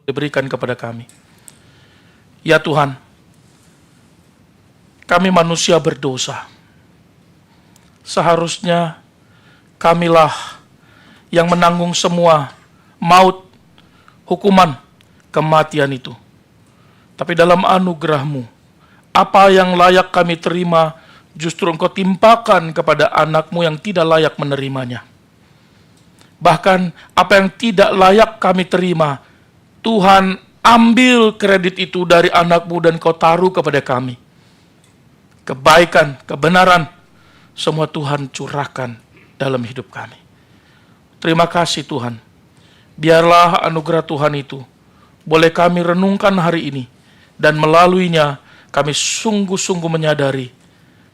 diberikan kepada kami. Ya Tuhan, kami manusia berdosa. Seharusnya kamilah yang menanggung semua maut, hukuman, kematian itu. Tapi dalam anugerah-Mu, apa yang layak kami terima, justru Engkau timpakan kepada anak-Mu yang tidak layak menerimanya. Bahkan apa yang tidak layak kami terima, Tuhan ambil kredit itu dari anak-Mu dan Kau taruh kepada kami. Kebaikan, kebenaran, semua Tuhan curahkan dalam hidup kami. Terima kasih Tuhan. Biarlah anugerah Tuhan itu boleh kami renungkan hari ini, dan melaluinya kami sungguh-sungguh menyadari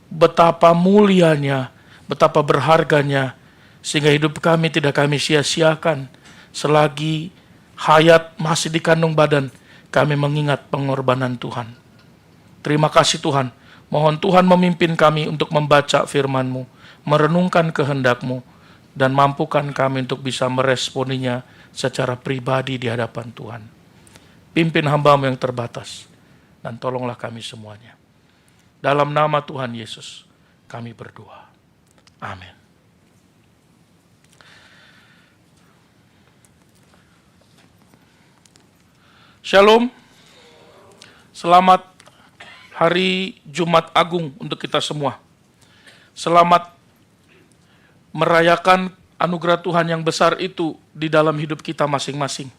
betapa mulianya, betapa berharganya, sehingga hidup kami tidak kami sia-siakan. Selagi hayat masih di kandung badan, kami mengingat pengorbanan Tuhan. Terima kasih Tuhan. Mohon Tuhan memimpin kami untuk membaca firman-Mu, merenungkan kehendak-Mu, dan mampukan kami untuk bisa meresponinya secara pribadi di hadapan Tuhan. Pimpin hamba-Mu yang terbatas, dan tolonglah kami semuanya. Dalam nama Tuhan Yesus, kami berdoa. Amin. Shalom. Selamat Hari Jumat Agung untuk kita semua. Selamat merayakan anugerah Tuhan yang besar itu di dalam hidup kita masing-masing.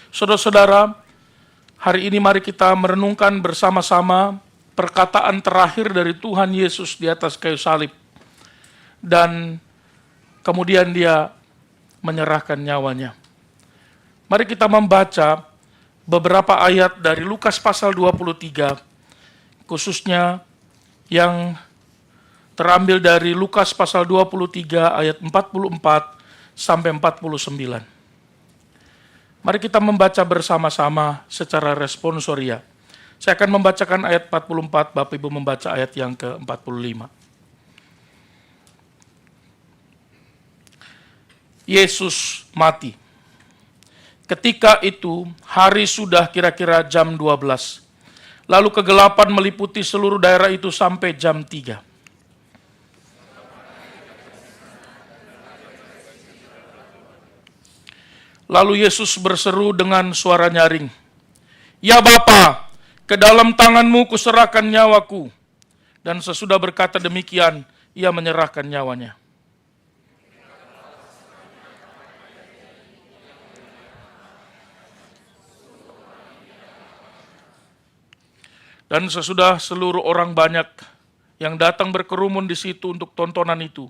Saudara-saudara, hari ini mari kita merenungkan bersama-sama perkataan terakhir dari Tuhan Yesus di atas kayu salib. Dan kemudian Dia menyerahkan nyawanya. Mari kita membaca beberapa ayat dari Lukas pasal 23, khususnya yang terambil dari Lukas pasal 23 ayat 44 sampai 49. Mari kita membaca bersama-sama secara responsoria. Saya akan membacakan ayat 44, Bapak Ibu membaca ayat yang ke-45. Yesus mati. Ketika itu, hari sudah kira-kira jam 12. Lalu kegelapan meliputi seluruh daerah itu sampai jam 3. Lalu Yesus berseru dengan suara nyaring, "Ya Bapa, ke dalam tangan-Mu kuserahkan nyawaku." Dan sesudah berkata demikian, Ia menyerahkan nyawanya. Dan sesudah seluruh orang banyak yang datang berkerumun di situ untuk tontonan itu,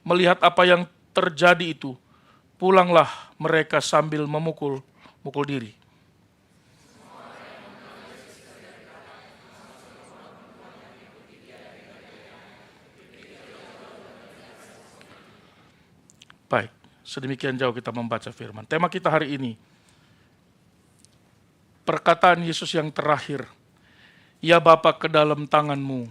melihat apa yang terjadi itu, pulanglah mereka sambil memukul diri. Baik, sedemikian jauh kita membaca firman. Tema kita hari ini, perkataan Yesus yang terakhir, "Ya Bapa, ke dalam tangan-Mu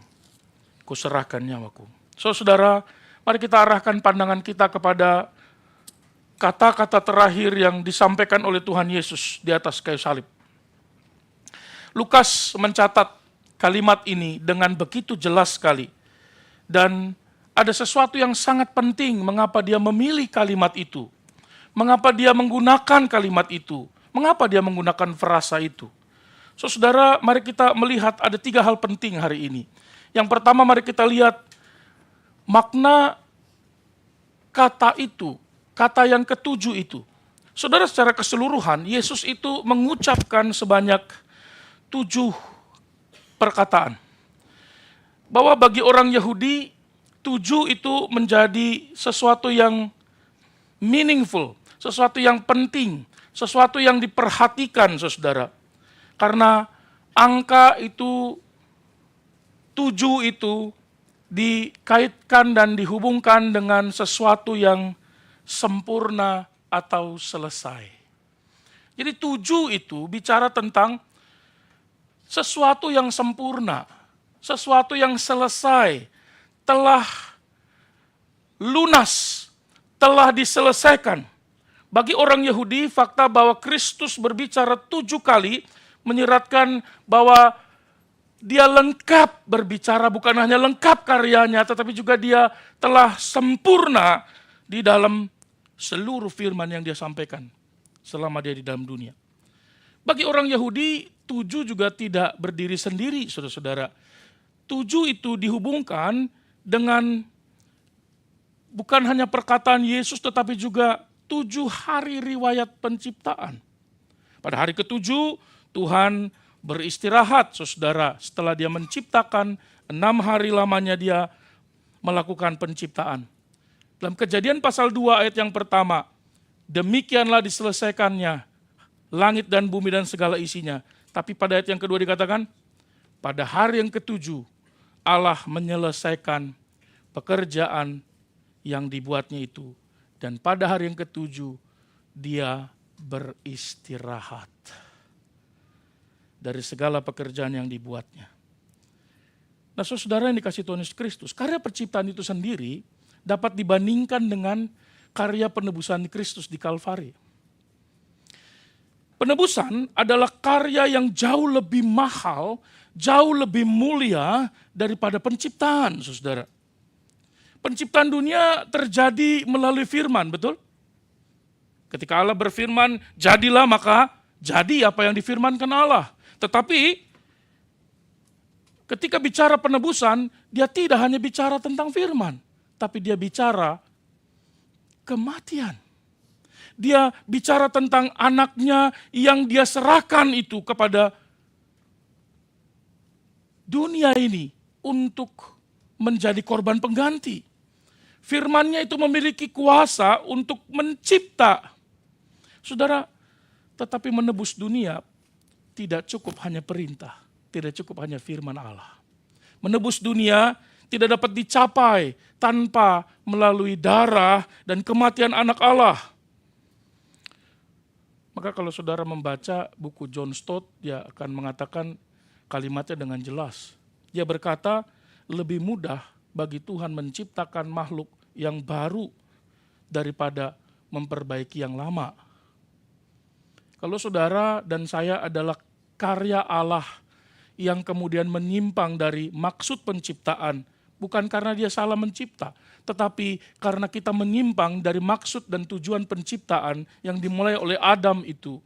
kuserahkan nyawaku." Saudara, mari kita arahkan pandangan kita kepada kata-kata terakhir yang disampaikan oleh Tuhan Yesus di atas kayu salib. Lukas mencatat kalimat ini dengan begitu jelas sekali. Dan ada sesuatu yang sangat penting mengapa dia memilih kalimat itu. Mengapa dia menggunakan kalimat itu. Mengapa dia menggunakan frasa itu. Saudara, mari kita melihat ada 3 hal penting hari ini. Yang pertama, mari kita lihat makna kata itu, kata yang ke-7 itu. Saudara, secara keseluruhan, Yesus itu mengucapkan sebanyak 7 perkataan. Bahwa bagi orang Yahudi, 7 itu menjadi sesuatu yang meaningful, sesuatu yang penting, sesuatu yang diperhatikan, saudara. Karena angka itu, 7 itu dikaitkan dan dihubungkan dengan sesuatu yang sempurna atau selesai. Jadi 7 itu bicara tentang sesuatu yang sempurna, sesuatu yang selesai, telah lunas, telah diselesaikan. Bagi orang Yahudi, fakta bahwa Kristus berbicara 7 kali menyeratkan bahwa dia lengkap berbicara, bukan hanya lengkap karyanya, tetapi juga dia telah sempurna di dalam seluruh firman yang dia sampaikan selama dia di dalam dunia. Bagi orang Yahudi, 7 juga tidak berdiri sendiri, saudara-saudara. 7 itu dihubungkan dengan bukan hanya perkataan Yesus, tetapi juga 7 hari riwayat penciptaan. Pada hari ke-7, Tuhan beristirahat, saudara. Setelah dia menciptakan, 6 hari lamanya dia melakukan penciptaan. Dalam Kejadian pasal 2 ayat yang pertama, demikianlah diselesaikannya langit dan bumi dan segala isinya. Tapi pada ayat yang kedua dikatakan, pada hari yang ke-7, Allah menyelesaikan pekerjaan yang dibuatnya itu. Dan pada hari yang ke-7, dia beristirahat dari segala pekerjaan yang dibuatnya. Nah, saudara yang dikasih Tuhan Yesus Kristus, karya penciptaan itu sendiri dapat dibandingkan dengan karya penebusan Kristus di Kalvari. Penebusan adalah karya yang jauh lebih mahal, jauh lebih mulia daripada penciptaan, saudara. Penciptaan dunia terjadi melalui firman, betul? Ketika Allah berfirman, jadilah, maka jadi apa yang difirmankan Allah. Tetapi ketika bicara penebusan, dia tidak hanya bicara tentang firman, tapi dia bicara kematian. Dia bicara tentang anaknya yang dia serahkan itu kepada dunia ini untuk menjadi korban pengganti. Firman-Nya itu memiliki kuasa untuk mencipta. Saudara, tetapi menebus dunia tidak cukup hanya perintah, tidak cukup hanya firman Allah. Menebus dunia tidak dapat dicapai tanpa melalui darah dan kematian anak Allah. Maka kalau saudara membaca buku John Stott, dia akan mengatakan kalimatnya dengan jelas. Dia berkata, lebih mudah bagi Tuhan menciptakan makhluk yang baru daripada memperbaiki yang lama. Kalau saudara dan saya adalah karya Allah yang kemudian menyimpang dari maksud penciptaan, bukan karena dia salah mencipta, tetapi karena kita menyimpang dari maksud dan tujuan penciptaan yang dimulai oleh Adam itu,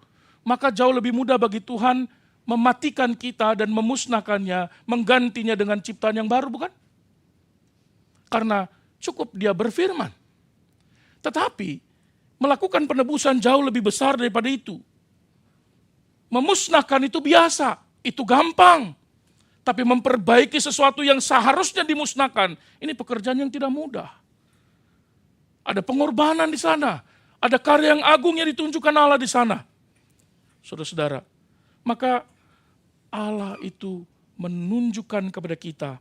maka jauh lebih mudah bagi Tuhan mematikan kita dan memusnahkannya, menggantinya dengan ciptaan yang baru, bukan? Karena cukup dia berfirman. Tetapi melakukan penebusan jauh lebih besar daripada itu. Memusnahkan itu biasa, itu gampang. Tapi memperbaiki sesuatu yang seharusnya dimusnahkan, ini pekerjaan yang tidak mudah. Ada pengorbanan di sana, ada karya yang agung yang ditunjukkan Allah di sana. Saudara-saudara, maka Allah itu menunjukkan kepada kita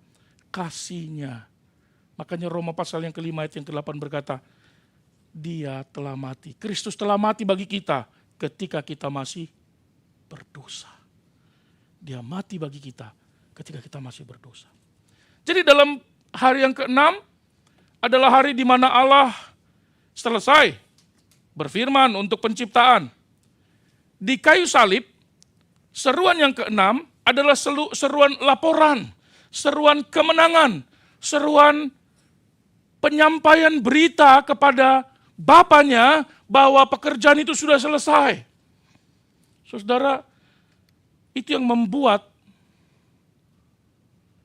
kasih-Nya. Makanya Roma pasal yang ke-5 ayat yang ke-8 berkata, dia telah mati. Kristus telah mati bagi kita ketika kita masih berdosa. Dia mati bagi kita ketika kita masih berdosa. Jadi dalam hari yang ke-6 adalah hari di mana Allah selesai berfirman untuk penciptaan. Di kayu salib, seruan yang ke-6 adalah seruan laporan, seruan kemenangan, seruan penyampaian berita kepada Bapaknya bahwa pekerjaan itu sudah selesai. Saudara, itu yang membuat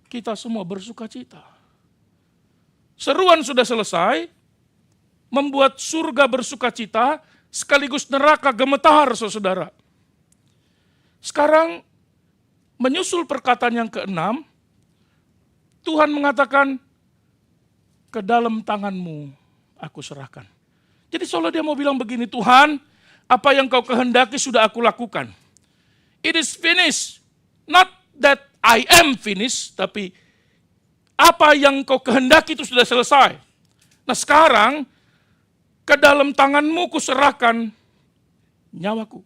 kita semua bersuka cita. Seruan sudah selesai, membuat surga bersuka cita, sekaligus neraka gemetar, saudara. Sekarang, menyusul perkataan yang ke-6, Tuhan mengatakan, ke dalam tangan-Mu aku serahkan. Jadi seolah dia mau bilang begini, Tuhan, apa yang Kau kehendaki sudah aku lakukan. It is finished. Not that I am finished, tapi apa yang Kau kehendaki itu sudah selesai. Nah sekarang, ke dalam tangan-Mu kuserahkan nyawaku.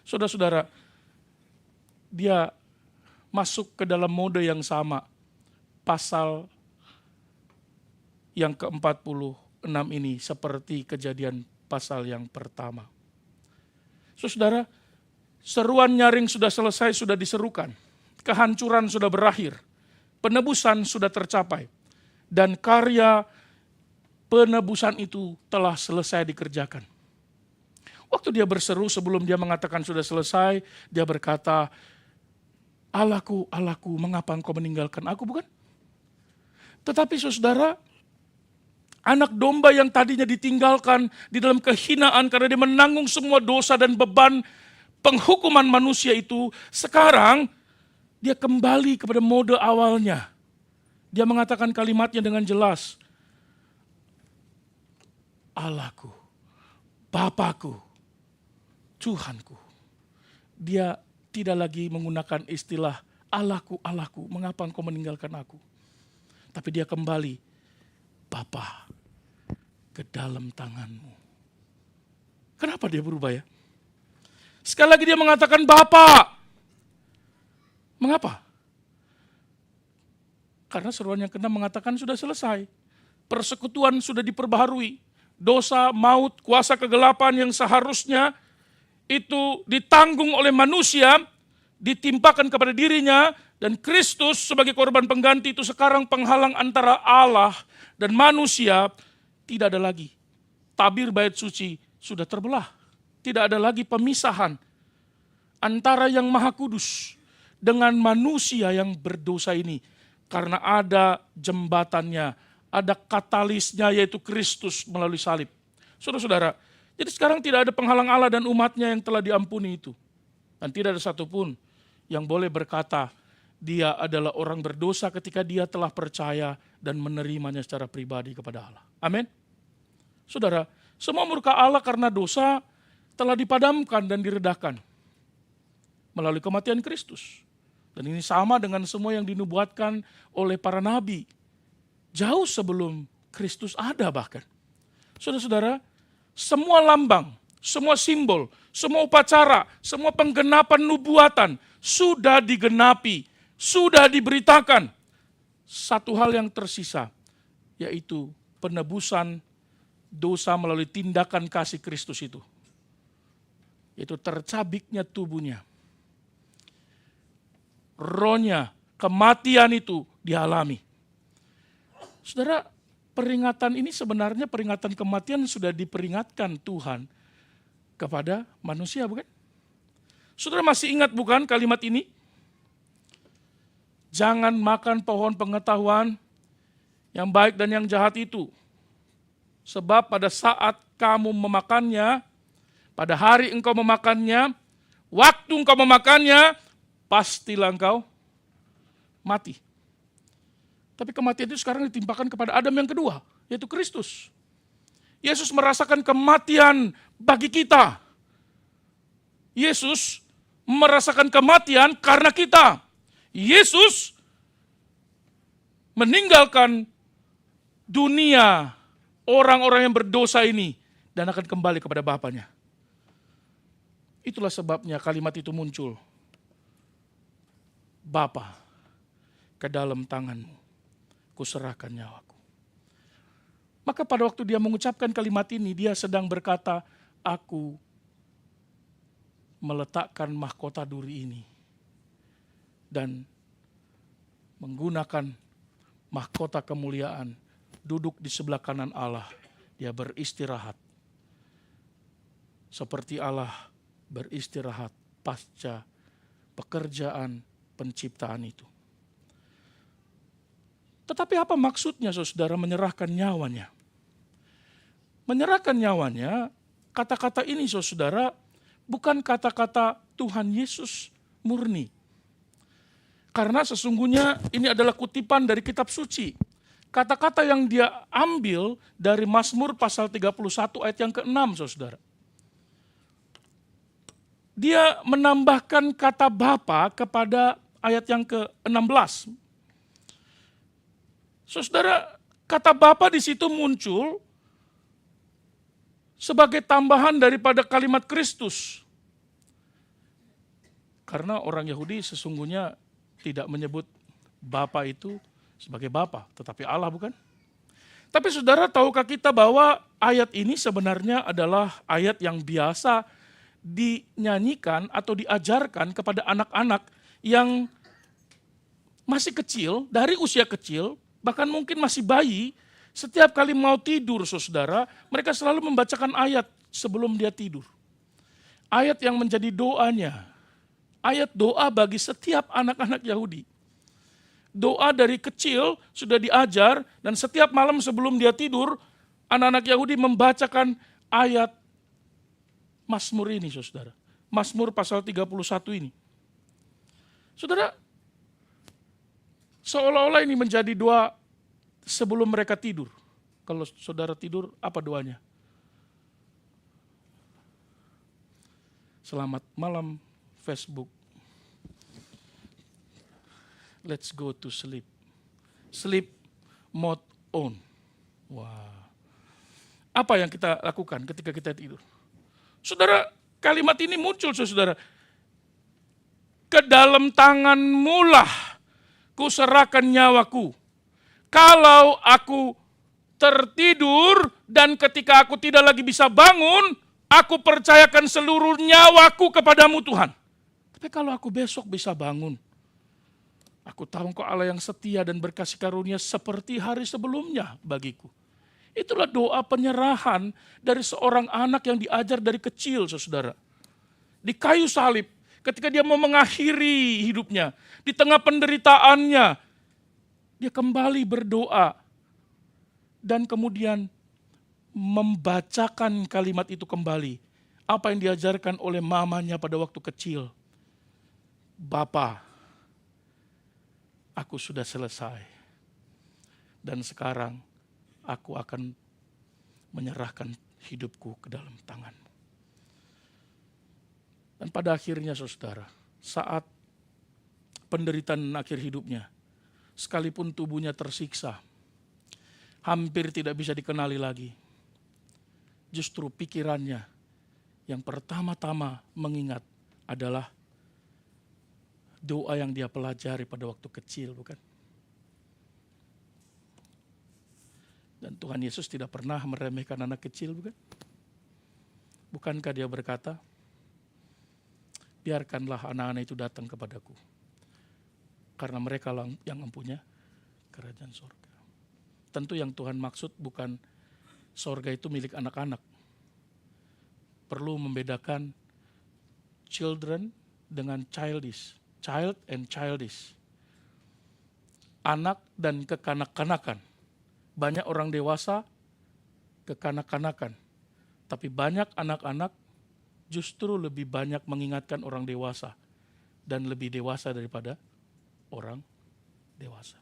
Saudara-saudara, dia masuk ke dalam mode yang sama. Pasal yang ke-46 ini seperti Kejadian pasal yang pertama. Saudara, seruan nyaring sudah selesai, sudah diserukan. Kehancuran sudah berakhir. Penebusan sudah tercapai. Dan karya penebusan itu telah selesai dikerjakan. Waktu dia berseru sebelum dia mengatakan sudah selesai, dia berkata, "Allahku, Allahku, mengapa engkau meninggalkan aku?" Bukan? Tetapi saudara, anak domba yang tadinya ditinggalkan di dalam kehinaan karena dia menanggung semua dosa dan beban penghukuman manusia itu, sekarang dia kembali kepada mode awalnya. Dia mengatakan kalimatnya dengan jelas, "Allahku, Bapakku, Tuhanku." Dia tidak lagi menggunakan istilah Allahku, Allahku, mengapa engkau meninggalkan aku? Tapi dia kembali, Bapa, ke dalam tanganmu. Kenapa dia berubah ya? Sekali lagi dia mengatakan Bapa. Mengapa? Karena seruan yang keenam mengatakan sudah selesai. Persekutuan sudah diperbaharui. Dosa, maut, kuasa kegelapan yang seharusnya itu ditanggung oleh manusia, ditimpakan kepada dirinya, dan Kristus sebagai korban pengganti itu sekarang penghalang antara Allah dan manusia. Tidak ada lagi. Tabir bait suci sudah terbelah. Tidak ada lagi pemisahan antara yang maha kudus dengan manusia yang berdosa ini. Karena ada jembatannya, ada katalisnya yaitu Kristus melalui salib. Saudara-saudara, jadi sekarang tidak ada penghalang Allah dan umatnya yang telah diampuni itu. Dan tidak ada satupun yang boleh berkata dia adalah orang berdosa ketika dia telah percaya dan menerimanya secara pribadi kepada Allah. Amin. Saudara, semua murka Allah karena dosa telah dipadamkan dan diredahkan melalui kematian Kristus. Dan ini sama dengan semua yang dinubuatkan oleh para nabi. Jauh sebelum Kristus ada bahkan. Saudara-saudara, semua lambang, semua simbol, semua upacara, semua penggenapan nubuatan sudah digenapi, sudah diberitakan. Satu hal yang tersisa, yaitu penebusan dosa melalui tindakan kasih Kristus itu. Yaitu tercabiknya tubuhnya. Rohnya, kematian itu dialami. Saudara, peringatan ini sebenarnya peringatan kematian sudah diperingatkan Tuhan kepada manusia, bukan? Saudara masih ingat bukan kalimat ini? Jangan makan pohon pengetahuan yang baik dan yang jahat itu. Sebab pada saat kamu memakannya, pada hari engkau memakannya, waktu engkau memakannya, pastilah engkau mati. Tapi kematian itu sekarang ditimpakan kepada Adam yang kedua, yaitu Kristus. Yesus merasakan kematian bagi kita. Yesus merasakan kematian karena kita. Yesus meninggalkan dunia orang-orang yang berdosa ini dan akan kembali kepada Bapanya. Itulah sebabnya kalimat itu muncul. Bapa, ke dalam tanganmu kuserahkan nyawaku. Maka pada waktu dia mengucapkan kalimat ini, dia sedang berkata, aku meletakkan mahkota duri ini dan menggunakan mahkota kemuliaan, duduk di sebelah kanan Allah, dia beristirahat. Seperti Allah beristirahat pasca pekerjaan penciptaan itu. Tetapi apa maksudnya saudara menyerahkan nyawanya? Menyerahkan nyawanya, kata-kata ini saudara, bukan kata-kata Tuhan Yesus murni. Karena sesungguhnya ini adalah kutipan dari kitab suci. Kata-kata yang dia ambil dari Mazmur pasal 31 ayat yang ke-6 saudara. Dia menambahkan kata Bapa kepada ayat yang ke-16. Saudara, kata Bapa di situ muncul sebagai tambahan daripada kalimat Kristus. Karena orang Yahudi sesungguhnya tidak menyebut Bapa itu sebagai Bapa, tetapi Allah bukan? Tapi saudara, tahukah kita bahwa ayat ini sebenarnya adalah ayat yang biasa dinyanyikan atau diajarkan kepada anak-anak yang masih kecil, dari usia kecil, bahkan mungkin masih bayi. Setiap kali mau tidur saudara, mereka selalu membacakan ayat sebelum dia tidur. Ayat yang menjadi doanya, ayat doa bagi setiap anak-anak Yahudi. Doa dari kecil sudah diajar, dan setiap malam sebelum dia tidur, anak-anak Yahudi membacakan ayat Mazmur ini saudara. Mazmur pasal 31 ini. Saudara, seolah-olah ini menjadi doa sebelum mereka tidur. Kalau saudara tidur, apa doanya? Selamat malam Facebook. Let's go to sleep. Sleep mode on. Wah. Apa yang kita lakukan ketika kita tidur? Saudara, kalimat ini muncul saudara. Ke dalam tanganmu lah kuserahkan nyawaku. Kalau aku tertidur dan ketika aku tidak lagi bisa bangun, aku percayakan seluruh nyawaku kepadamu Tuhan. Tapi kalau aku besok bisa bangun, aku tahu Engkau Allah yang setia dan berkasih karunia seperti hari sebelumnya bagiku. Itulah doa penyerahan dari seorang anak yang diajar dari kecil, saudara. Di kayu salib, ketika dia mau mengakhiri hidupnya, di tengah penderitaannya, dia kembali berdoa. Dan kemudian membacakan kalimat itu kembali. Apa yang diajarkan oleh mamanya pada waktu kecil. Bapa, aku sudah selesai. Dan sekarang aku akan menyerahkan hidupku ke dalam tanganmu. Dan pada akhirnya saudara, saat penderitaan akhir hidupnya, sekalipun tubuhnya tersiksa, hampir tidak bisa dikenali lagi. Justru pikirannya yang pertama-tama mengingat adalah doa yang dia pelajari pada waktu kecil, bukan? Dan Tuhan Yesus tidak pernah meremehkan anak kecil, bukan? Bukankah dia berkata, biarkanlah anak-anak itu datang kepadaku, karena mereka yang mempunyai kerajaan sorga. Tentu yang Tuhan maksud bukan sorga itu milik anak-anak. Perlu membedakan children dengan childish. Child and childish. Anak dan kekanak-kanakan. Banyak orang dewasa kekanak-kanakan. Tapi banyak anak-anak justru lebih banyak mengingatkan orang dewasa. Dan lebih dewasa daripada orang dewasa.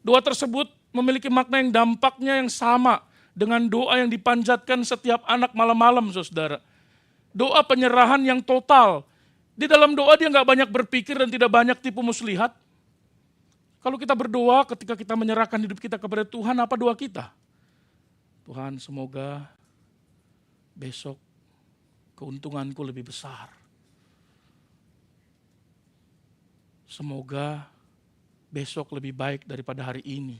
Doa tersebut memiliki makna yang dampaknya yang sama dengan doa yang dipanjatkan setiap anak malam-malam, saudara. Doa penyerahan yang total. Di dalam doa dia nggak banyak berpikir dan tidak banyak tipu muslihat. Kalau kita berdoa ketika kita menyerahkan hidup kita kepada Tuhan, apa doa kita? Tuhan, semoga besok keuntunganku lebih besar. Semoga besok lebih baik daripada hari ini.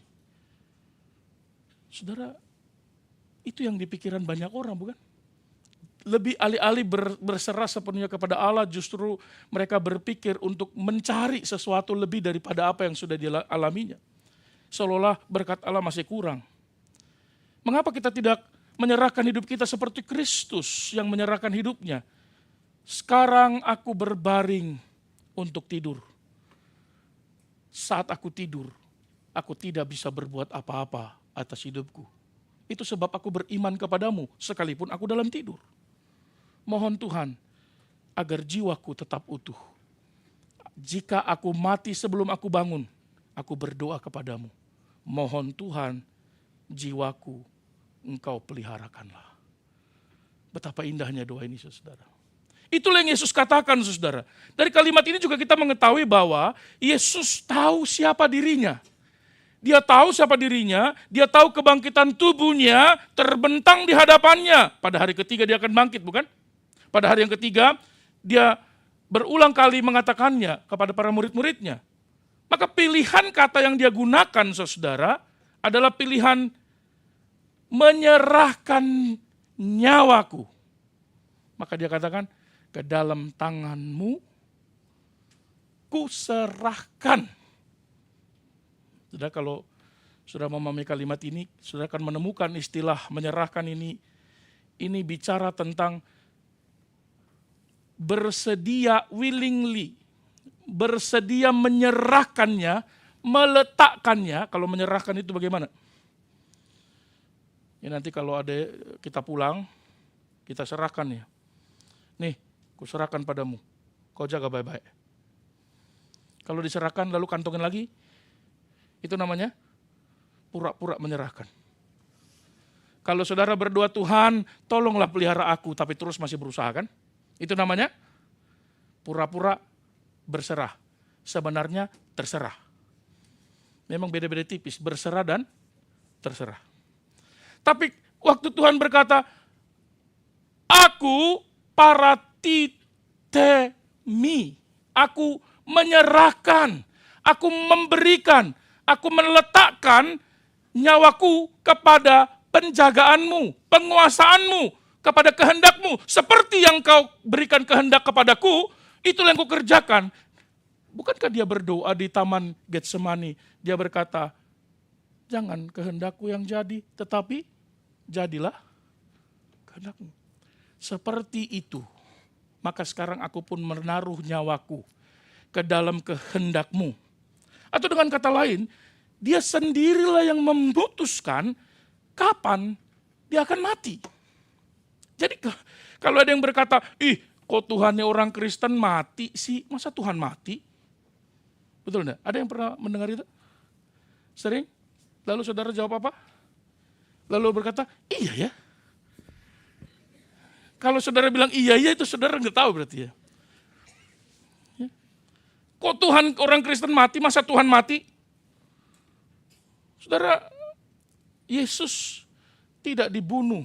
Saudara, itu yang dipikiran banyak orang, bukan? Lebih alih-alih berserah sepenuhnya kepada Allah, justru mereka berpikir untuk mencari sesuatu lebih daripada apa yang sudah dialaminya. Seolah-olah berkat Allah masih kurang. Mengapa kita tidak menyerahkan hidup kita seperti Kristus yang menyerahkan hidupnya? Sekarang aku berbaring untuk tidur. Saat aku tidur, aku tidak bisa berbuat apa-apa atas hidupku. Itu sebab aku beriman kepadamu sekalipun aku dalam tidur. Mohon Tuhan agar jiwaku tetap utuh. Jika aku mati sebelum aku bangun, aku berdoa kepadamu. Mohon Tuhan jiwaku Engkau peliharakanlah. Betapa indahnya doa ini, saudara. Itulah yang Yesus katakan, saudara. Dari kalimat ini juga kita mengetahui bahwa Yesus tahu siapa dirinya. Dia tahu siapa dirinya, dia tahu kebangkitan tubuhnya terbentang di hadapannya. Pada hari ketiga dia akan bangkit, bukan? Pada hari yang ketiga dia berulang kali mengatakannya kepada para murid-muridnya. Maka pilihan kata yang dia gunakan, saudara, adalah pilihan menyerahkan nyawaku. Maka dia katakan, ke dalam tanganmu kuserahkan. Sudah, kalau sudah memahami kalimat ini, sudah akan menemukan istilah menyerahkan ini bicara tentang bersedia, willingly, bersedia menyerahkannya, meletakkannya. Kalau menyerahkan itu bagaimana? Ya nanti kalau ada kita pulang, kita serahkan ya. Nih, kuserahkan padamu, kau jaga baik-baik. Kalau diserahkan lalu kantongin lagi, itu namanya pura-pura menyerahkan. Kalau saudara berdoa, Tuhan tolonglah pelihara aku, tapi terus masih berusaha kan? Itu namanya pura-pura berserah. Sebenarnya terserah. Memang beda-beda tipis, berserah dan terserah. Tapi waktu Tuhan berkata, aku paratitemi, aku menyerahkan, aku memberikan, aku meletakkan nyawaku kepada penjagaanmu, penguasaanmu, kepada kehendakmu. Seperti yang kau berikan kehendak kepadaku, itulah yang kau kerjakan. Bukankah dia berdoa di Taman Getsemani? Dia berkata, jangan kehendakku yang jadi, tetapi jadilah kehendakmu. Seperti itu, maka sekarang aku pun menaruh nyawaku ke dalam kehendakmu. Atau dengan kata lain, dia sendirilah yang memutuskan kapan dia akan mati. Jadi kalau ada yang berkata, kok Tuhannya orang Kristen mati sih? Masa Tuhan mati? Betul enggak? Ada yang pernah mendengar itu? Sering? Lalu saudara jawab apa? Lalu berkata, iya ya. Kalau saudara bilang iya ya, itu saudara nggak tahu berarti ya. Kok Tuhan orang Kristen mati? Masa Tuhan mati? Saudara, Yesus tidak dibunuh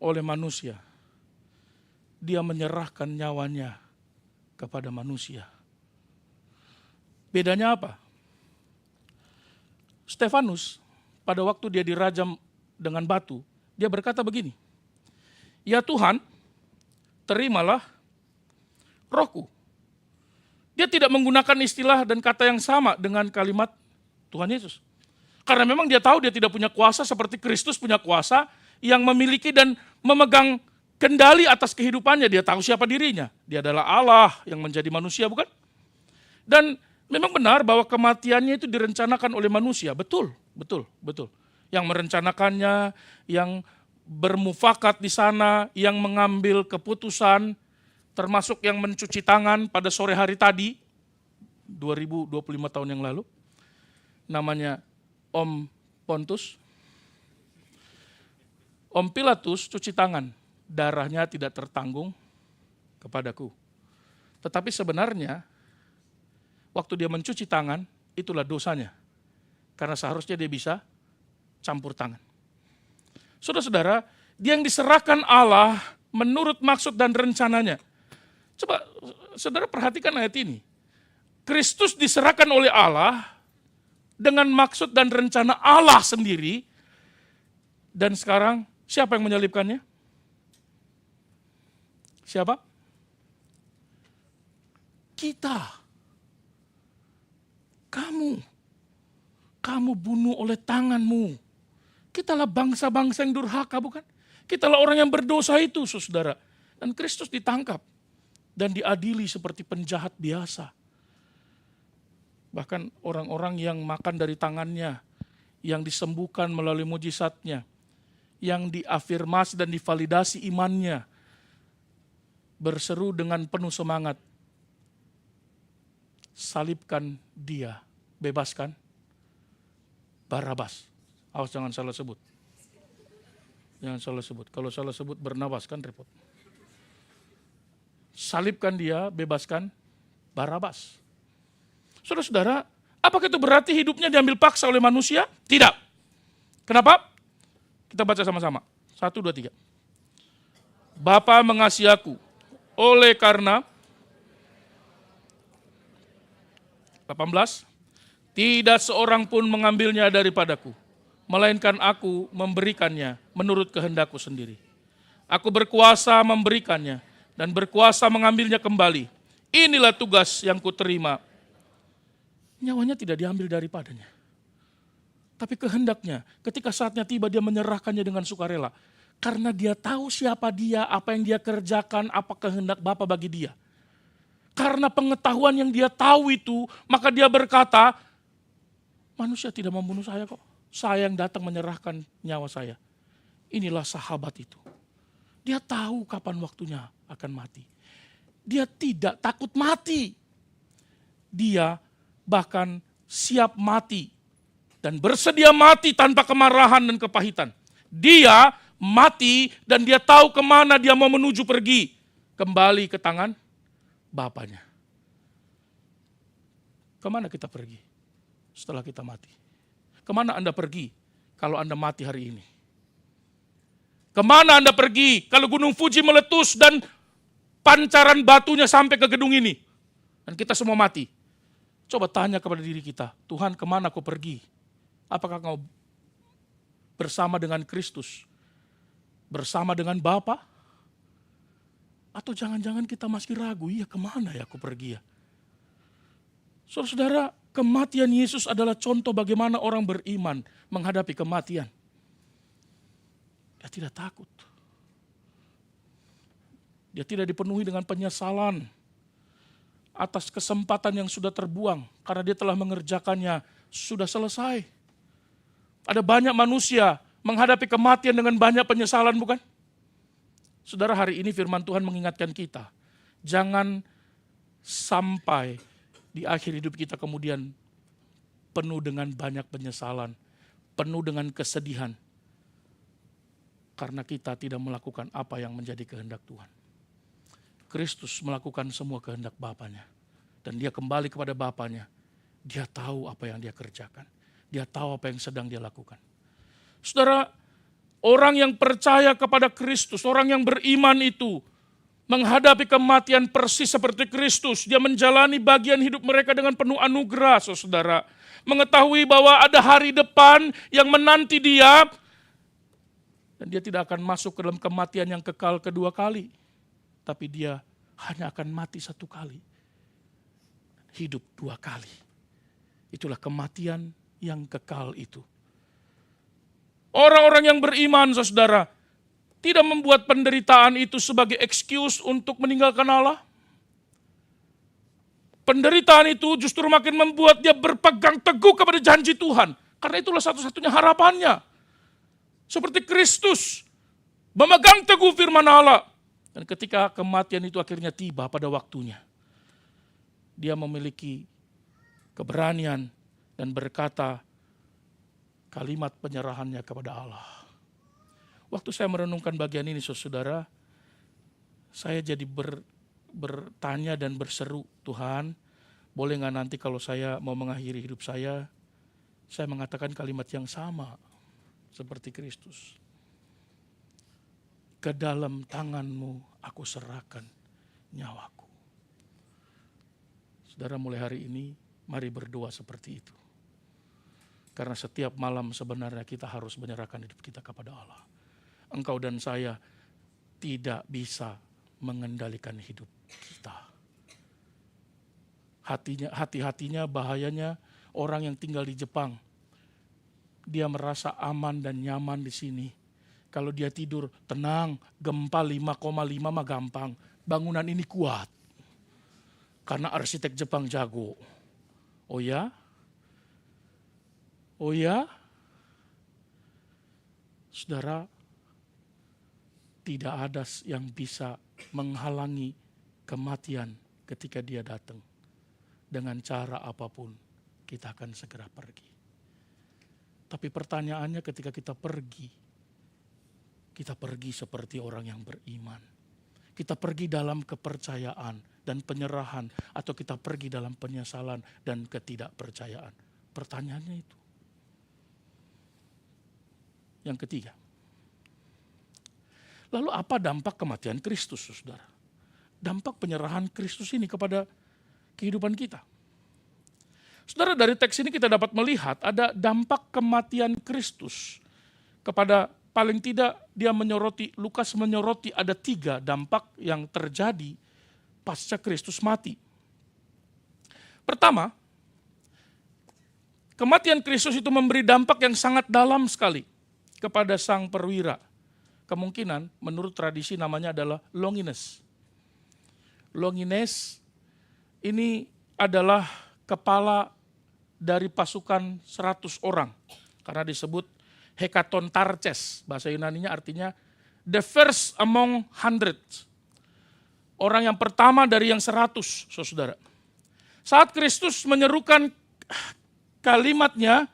oleh manusia. Dia menyerahkan nyawanya kepada manusia. Bedanya apa? Stefanus pada waktu dia dirajam dengan batu, dia berkata begini, ya Tuhan, terimalah rohku. Dia tidak menggunakan istilah dan kata yang sama dengan kalimat Tuhan Yesus. Karena memang dia tahu dia tidak punya kuasa seperti Kristus punya kuasa yang memiliki dan memegang kendali atas kehidupannya. Dia tahu siapa dirinya. Dia adalah Allah yang menjadi manusia, bukan? Dan memang benar bahwa kematiannya itu direncanakan oleh manusia. Betul. Yang merencanakannya, yang bermufakat di sana, yang mengambil keputusan, termasuk yang mencuci tangan pada sore hari tadi, 2025 tahun yang lalu, namanya Om Pontus. Om Pilatus cuci tangan, darahnya tidak tertanggung kepadaku. Tetapi sebenarnya, waktu dia mencuci tangan, itulah dosanya. Karena seharusnya dia bisa campur tangan. Saudara-saudara, dia yang diserahkan Allah menurut maksud dan rencananya. Coba saudara perhatikan ayat ini. Kristus diserahkan oleh Allah dengan maksud dan rencana Allah sendiri. Dan sekarang siapa yang menyalibkannya? Siapa? Kita. Kamu bunuh oleh tanganmu. Kitalah bangsa-bangsa yang durhaka, bukan? Kitalah orang yang berdosa itu, saudara. Dan Kristus ditangkap dan diadili seperti penjahat biasa. Bahkan orang-orang yang makan dari tangannya, yang disembuhkan melalui mujizatnya, yang diafirmasi dan divalidasi imannya, berseru dengan penuh semangat, salibkan dia, bebaskan Barabas. Awas jangan salah sebut. Jangan salah sebut. Kalau salah sebut Barnabas kan repot. Salibkan dia, bebaskan Barabas. Saudara-saudara, apakah itu berarti hidupnya diambil paksa oleh manusia? Tidak. Kenapa? Kita baca sama-sama. 1, 2, 3. Bapa mengasihi aku, oleh karena 18, tidak seorang pun mengambilnya daripadaku, melainkan aku memberikannya menurut kehendakku sendiri. Aku berkuasa memberikannya dan berkuasa mengambilnya kembali. Inilah tugas yang kuterima. Nyawanya tidak diambil daripadanya. Tapi kehendaknya, ketika saatnya tiba dia menyerahkannya dengan sukarela. Karena dia tahu siapa dia, apa yang dia kerjakan, apa kehendak Bapa bagi dia. Karena pengetahuan yang dia tahu itu, maka dia berkata, manusia tidak membunuh saya kok. Saya yang datang menyerahkan nyawa saya. Inilah sahabat itu. Dia tahu kapan waktunya akan mati. Dia tidak takut mati. Dia bahkan siap mati. Dan bersedia mati tanpa kemarahan dan kepahitan. Dia mati dan dia tahu kemana dia mau menuju pergi. Kembali ke tangan Bapaknya. Kemana kita pergi setelah kita mati? Kemana Anda pergi kalau Anda mati hari ini? Kemana Anda pergi kalau Gunung Fuji meletus dan pancaran batunya sampai ke gedung ini? Dan kita semua mati. Coba tanya kepada diri kita, Tuhan kemana kau pergi? Apakah kau bersama dengan Kristus? Bersama dengan Bapa? Atau jangan-jangan kita masih ragu, ya kemana ya aku pergi ya? Saudara-saudara, kematian Yesus adalah contoh bagaimana orang beriman menghadapi kematian. Dia tidak takut. Dia tidak dipenuhi dengan penyesalan atas kesempatan yang sudah terbuang. Karena dia telah mengerjakannya, sudah selesai. Ada banyak manusia menghadapi kematian dengan banyak penyesalan, bukan? Saudara, hari ini firman Tuhan mengingatkan kita, jangan sampai di akhir hidup kita kemudian penuh dengan banyak penyesalan, penuh dengan kesedihan, karena kita tidak melakukan apa yang menjadi kehendak Tuhan. Kristus melakukan semua kehendak Bapaknya, dan dia kembali kepada Bapaknya. Dia tahu apa yang dia kerjakan, dia tahu apa yang sedang dia lakukan. Saudara, orang yang percaya kepada Kristus, orang yang beriman itu menghadapi kematian persis seperti Kristus. Dia menjalani bagian hidup mereka dengan penuh anugerah, saudara. Mengetahui bahwa ada hari depan yang menanti dia. Dan dia tidak akan masuk ke dalam kematian yang kekal kedua kali. Tapi dia hanya akan mati satu kali. Hidup dua kali. Itulah kematian yang kekal itu. Orang-orang yang beriman, saudara, tidak membuat penderitaan itu sebagai excuse untuk meninggalkan Allah. Penderitaan itu justru makin membuat dia berpegang teguh kepada janji Tuhan. Karena itulah satu-satunya harapannya. Seperti Kristus memegang teguh firman Allah. Dan ketika kematian itu akhirnya tiba pada waktunya, dia memiliki keberanian dan berkata, kalimat penyerahannya kepada Allah. Waktu saya merenungkan bagian ini, saudara, saya jadi bertanya dan berseru, Tuhan, boleh gak nanti kalau saya mau mengakhiri hidup saya mengatakan kalimat yang sama seperti Kristus. Ke dalam tanganmu aku serahkan nyawaku. Saudara, mulai hari ini, mari berdoa seperti itu. Karena setiap malam sebenarnya kita harus menyerahkan hidup kita kepada Allah. Engkau dan saya tidak bisa mengendalikan hidup kita. Hati-hatinya bahayanya orang yang tinggal di Jepang. Dia merasa aman dan nyaman di sini. Kalau dia tidur, tenang, gempa 5,5 mah gampang. Bangunan ini kuat. Karena arsitek Jepang jago. Oh ya? Oh ya, saudara, tidak ada yang bisa menghalangi kematian ketika dia datang. Dengan cara apapun, kita akan segera pergi. Tapi pertanyaannya ketika kita pergi seperti orang yang beriman. Kita pergi dalam kepercayaan dan penyerahan, atau kita pergi dalam penyesalan dan ketidakpercayaan. Pertanyaannya itu. Yang ketiga, lalu apa dampak kematian Kristus, saudara? Dampak penyerahan Kristus ini kepada kehidupan kita. Saudara, dari teks ini kita dapat melihat ada dampak kematian Kristus kepada, paling tidak dia menyoroti, Lukas menyoroti ada 3 dampak yang terjadi pasca Kristus mati. Pertama, kematian Kristus itu memberi dampak yang sangat dalam sekali kepada sang perwira. Kemungkinan menurut tradisi namanya adalah Longinus. Longinus ini adalah kepala dari pasukan 100 orang. Karena disebut Hekatontarches, bahasa Yunaninya artinya the first among hundreds. Orang yang pertama dari yang 100, saudara. Saat Kristus menyerukan kalimatnya,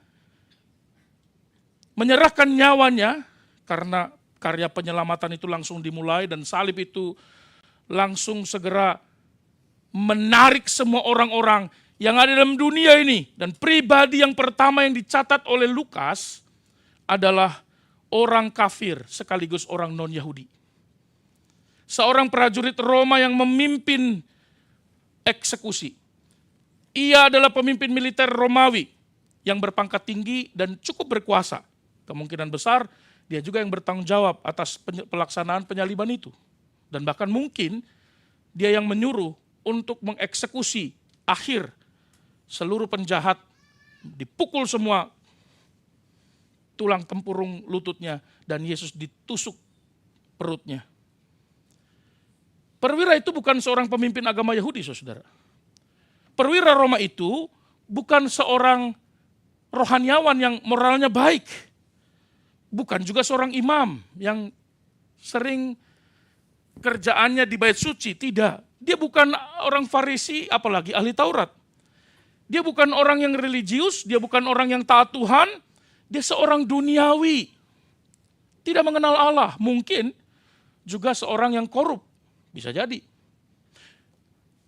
menyerahkan nyawanya, karena karya penyelamatan itu langsung dimulai dan salib itu langsung segera menarik semua orang-orang yang ada dalam dunia ini. Dan pribadi yang pertama yang dicatat oleh Lukas adalah orang kafir sekaligus orang non-Yahudi. Seorang prajurit Roma yang memimpin eksekusi. Ia adalah pemimpin militer Romawi yang berpangkat tinggi dan cukup berkuasa. Kemungkinan besar dia juga yang bertanggung jawab atas pelaksanaan penyaliban itu. Dan bahkan mungkin dia yang menyuruh untuk mengeksekusi akhir seluruh penjahat, dipukul semua tulang tempurung lututnya dan Yesus ditusuk perutnya. Perwira itu bukan seorang pemimpin agama Yahudi, saudara. Perwira Roma itu bukan seorang rohaniawan yang moralnya baik. Bukan juga seorang imam yang sering kerjaannya di bait suci, tidak. Dia bukan orang Farisi, apalagi ahli Taurat. Dia bukan orang yang religius, dia bukan orang yang taat Tuhan, dia seorang duniawi. Tidak mengenal Allah, mungkin juga seorang yang korup, bisa jadi.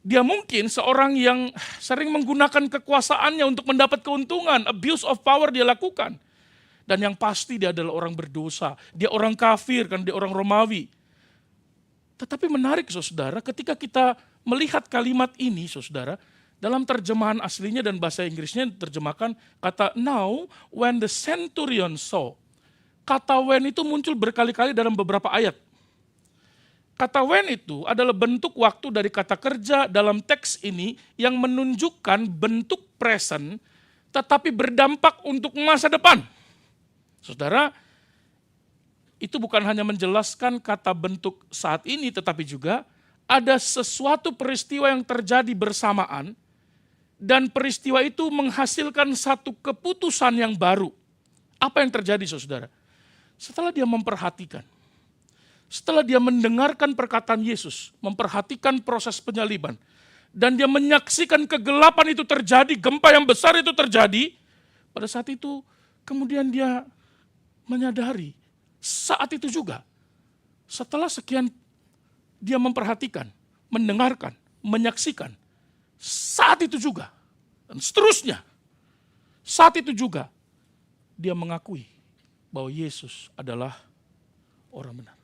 Dia mungkin seorang yang sering menggunakan kekuasaannya untuk mendapat keuntungan, abuse of power dia lakukan. Dan yang pasti dia adalah orang berdosa, dia orang kafir, kan dia orang Romawi. Tetapi menarik saudara, ketika kita melihat kalimat ini saudara, dalam terjemahan aslinya dan bahasa Inggrisnya terjemahkan kata now when the centurion saw. Kata when itu muncul berkali-kali dalam beberapa ayat. Kata when itu adalah bentuk waktu dari kata kerja dalam teks ini yang menunjukkan bentuk present tetapi berdampak untuk masa depan. Saudara, itu bukan hanya menjelaskan kata bentuk saat ini, tetapi juga ada sesuatu peristiwa yang terjadi bersamaan dan peristiwa itu menghasilkan satu keputusan yang baru. Apa yang terjadi, saudara? Setelah dia memperhatikan, setelah dia mendengarkan perkataan Yesus, memperhatikan proses penyaliban, dan dia menyaksikan kegelapan itu terjadi, gempa yang besar itu terjadi, pada saat itu kemudian dia menyadari, saat itu juga, setelah sekian dia memperhatikan, mendengarkan, menyaksikan, saat itu juga, dan seterusnya, saat itu juga, dia mengakui bahwa Yesus adalah orang benar.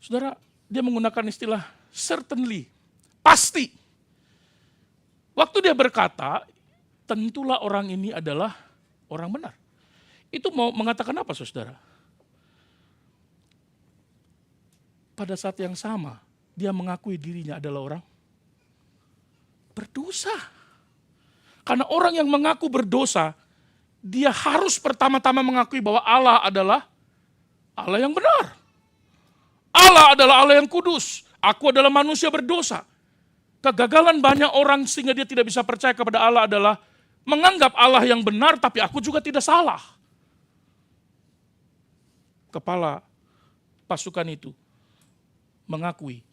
Saudara, dia menggunakan istilah certainly, pasti. Waktu dia berkata, tentulah orang ini adalah orang benar. Itu mau mengatakan apa, saudara? Pada saat yang sama, dia mengakui dirinya adalah orang berdosa. Karena orang yang mengaku berdosa, dia harus pertama-tama mengakui bahwa Allah adalah Allah yang benar. Allah adalah Allah yang kudus. Aku adalah manusia berdosa. Kegagalan banyak orang sehingga dia tidak bisa percaya kepada Allah adalah menganggap Allah yang benar, tapi aku juga tidak salah. Kepala pasukan itu mengakui,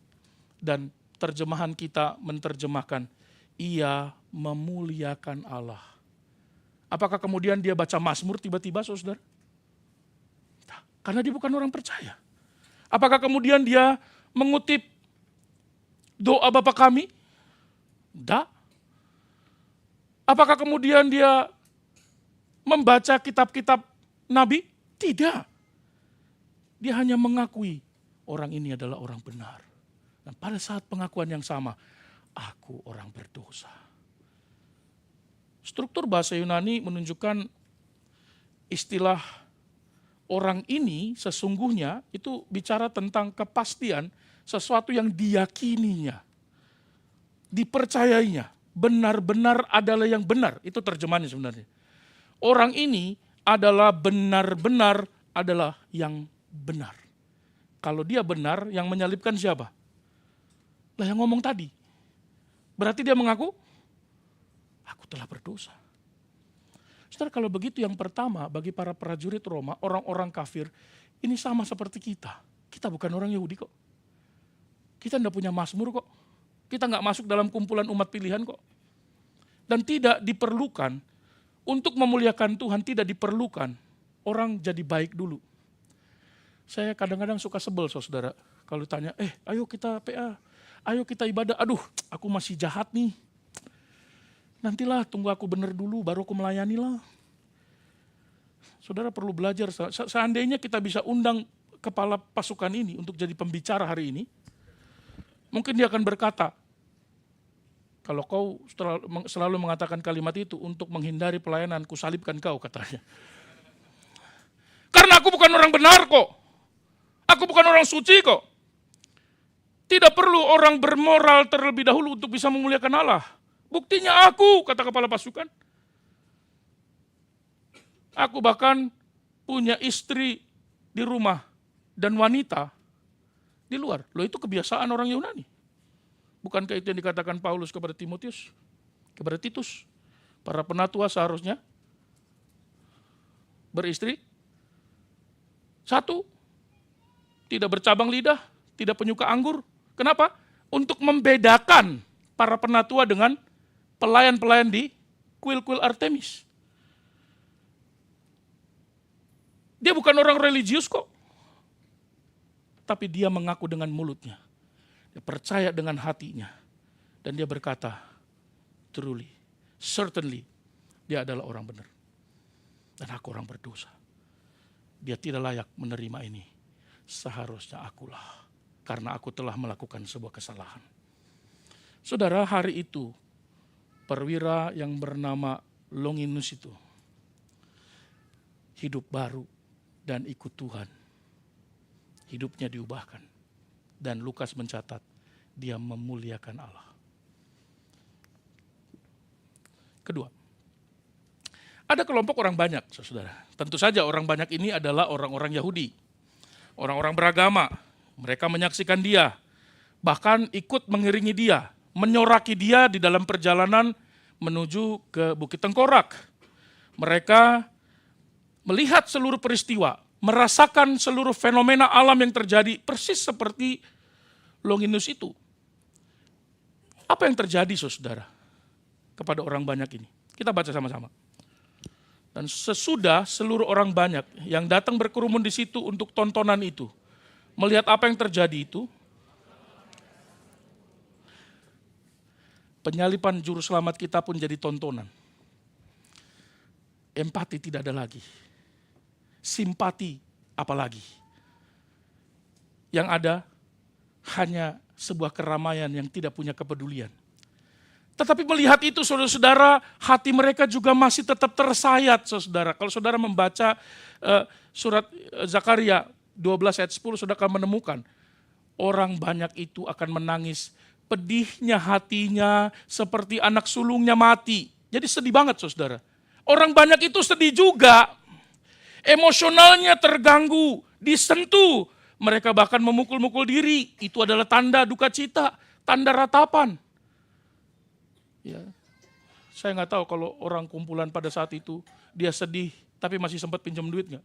dan terjemahan kita menerjemahkan, ia memuliakan Allah. Apakah kemudian dia baca Mazmur tiba-tiba, saudara? Karena dia bukan orang percaya. Apakah kemudian dia mengutip doa Bapa kami? Tidak. Apakah kemudian dia membaca kitab-kitab Nabi? Tidak. Dia hanya mengakui orang ini adalah orang benar. Dan pada saat pengakuan yang sama, aku orang berdosa. Struktur bahasa Yunani menunjukkan istilah orang ini sesungguhnya itu bicara tentang kepastian sesuatu yang diyakininya, dipercayainya, benar-benar adalah yang benar. Itu terjemahannya sebenarnya. Orang ini adalah benar-benar adalah yang benar. Kalau dia benar, yang menyalibkan siapa? Lah yang ngomong tadi. Berarti dia mengaku, aku telah berdosa. Saudara, kalau begitu yang pertama bagi para prajurit Roma, orang-orang kafir, ini sama seperti kita. Kita bukan orang Yahudi kok. Kita tidak punya mazmur kok. Kita nggak masuk dalam kumpulan umat pilihan kok. Dan tidak diperlukan, untuk memuliakan Tuhan tidak diperlukan orang jadi baik dulu. Saya kadang-kadang suka sebel saudara. Kalau tanya, ayo kita PA, ayo kita ibadah. Aduh, aku masih jahat nih. Nantilah tunggu aku benar dulu baru aku melayani lah. Saudara perlu belajar, seandainya kita bisa undang kepala pasukan ini untuk jadi pembicara hari ini, mungkin dia akan berkata, kalau kau selalu mengatakan kalimat itu untuk menghindari pelayanan, kusalibkan kau, katanya. Karena aku bukan orang benar kok. Aku bukan orang suci kok. Tidak perlu orang bermoral terlebih dahulu untuk bisa memuliakan Allah. Buktinya aku, kata kepala pasukan. Aku bahkan punya istri di rumah dan wanita di luar. Loh, itu kebiasaan orang Yunani. Bukankah itu yang dikatakan Paulus kepada Timotius, kepada Titus? Para penatua seharusnya beristri satu, tidak bercabang lidah, tidak penyuka anggur. Kenapa? Untuk membedakan para penatua dengan pelayan-pelayan di kuil-kuil Artemis. Dia bukan orang religius kok. Tapi dia mengaku dengan mulutnya. Dia percaya dengan hatinya. Dan dia berkata, truly, certainly, dia adalah orang benar. Dan aku orang berdosa. Dia tidak layak menerima ini. Seharusnya akulah. Karena aku telah melakukan sebuah kesalahan. Saudara, hari itu, perwira yang bernama Longinus itu hidup baru dan ikut Tuhan. Hidupnya diubahkan. Dan Lukas mencatat, dia memuliakan Allah. Kedua, ada kelompok orang banyak, saudara. Tentu saja orang banyak ini adalah orang-orang Yahudi. Orang-orang beragama. Mereka menyaksikan dia. Bahkan ikut mengiringi dia. Menyoraki dia di dalam perjalanan menuju ke Bukit Tengkorak. Mereka melihat seluruh peristiwa. Merasakan seluruh fenomena alam yang terjadi. Persis seperti Longinus itu. Apa yang terjadi saudara kepada orang banyak ini? Kita baca sama-sama. Dan sesudah seluruh orang banyak yang datang berkerumun di situ untuk tontonan itu, melihat apa yang terjadi itu, penyaliban juru selamat kita pun jadi tontonan. Empati tidak ada lagi. Simpati apalagi. Yang ada hanya sebuah keramaian yang tidak punya kepedulian. Tetapi melihat itu saudara-saudara, hati mereka juga masih tetap tersayat saudara. Kalau saudara membaca surat Zakaria 12 ayat 10, saudara akan menemukan orang banyak itu akan menangis. Pedihnya hatinya seperti anak sulungnya mati. Jadi sedih banget saudara. Orang banyak itu sedih juga. Emosionalnya terganggu, disentuh. Mereka bahkan memukul-mukul diri. Itu adalah tanda duka cita, tanda ratapan. Ya, saya nggak tahu kalau orang kumpulan pada saat itu dia sedih, tapi masih sempat pinjam duit nggak?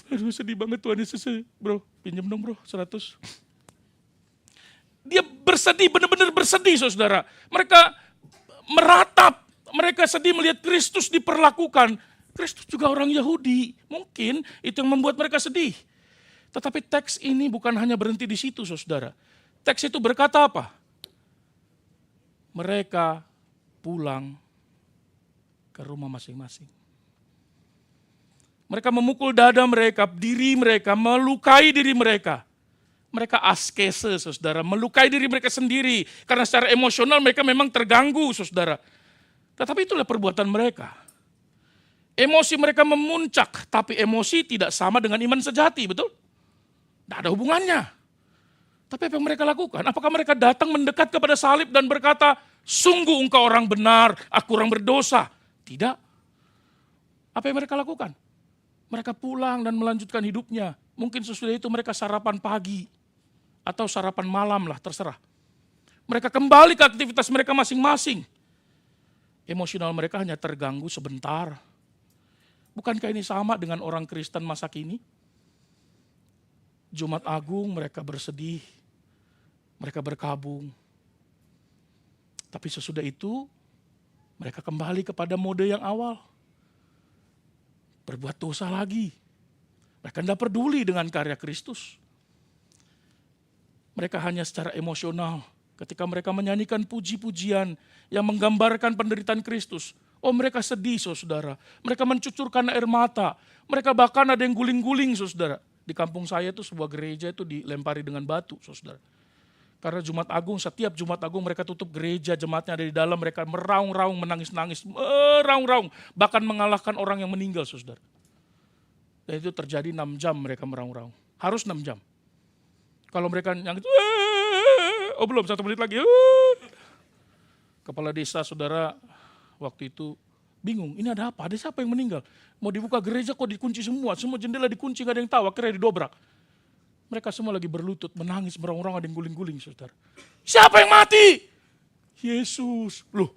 Aduh sedih banget Tuhan Yesus, bro, pinjam dong bro 100. Dia bersedih, benar-benar bersedih saudara. Mereka meratap, mereka sedih melihat Kristus diperlakukan. Kristus juga orang Yahudi, mungkin itu yang membuat mereka sedih. Tetapi teks ini bukan hanya berhenti di situ saudara. Teks itu berkata apa? Mereka pulang ke rumah masing-masing. Mereka memukul dada mereka, diri mereka, melukai diri mereka. Mereka askese saudara, melukai diri mereka sendiri. Karena secara emosional mereka memang terganggu saudara. Tetapi itulah perbuatan mereka. Emosi mereka memuncak, tapi emosi tidak sama dengan iman sejati, betul? Tidak ada hubungannya. Tapi apa yang mereka lakukan? Apakah mereka datang mendekat kepada salib dan berkata, sungguh engkau orang benar, aku orang berdosa? Tidak. Apa yang mereka lakukan? Mereka pulang dan melanjutkan hidupnya. Mungkin sesudah itu mereka sarapan pagi atau sarapan malam lah, terserah. Mereka kembali ke aktivitas mereka masing-masing. Emosional mereka hanya terganggu sebentar. Bukankah ini sama dengan orang Kristen masa kini? Jumat Agung mereka bersedih, mereka berkabung. Tapi sesudah itu mereka kembali kepada mode yang awal. Berbuat dosa lagi. Mereka tidak peduli dengan karya Kristus. Mereka hanya secara emosional. Ketika mereka menyanyikan puji-pujian yang menggambarkan penderitaan Kristus. Oh, mereka sedih, saudara. Mereka mencucurkan air mata. Mereka bahkan ada yang guling-guling, saudara. Di kampung saya itu sebuah gereja itu dilempari dengan batu, saudara. Karena Jumat Agung, setiap Jumat Agung mereka tutup gereja, jemaatnya ada di dalam, mereka meraung-raung, menangis-nangis, meraung-raung. Bahkan mengalahkan orang yang meninggal, saudara. Dan itu terjadi 6 jam mereka meraung-raung. Harus 6 jam. Kalau mereka yang itu, oh belum, 1 menit lagi. Kepala desa, saudara, waktu itu bingung, ini ada apa? Ada siapa yang meninggal? Mau dibuka gereja kok dikunci semua jendela dikunci, gak ada yang tahu, akhirnya didobrak. Mereka semua lagi berlutut, menangis, meraung-raung, ada yang guling-guling, saudara. Siapa yang mati? Yesus. Loh,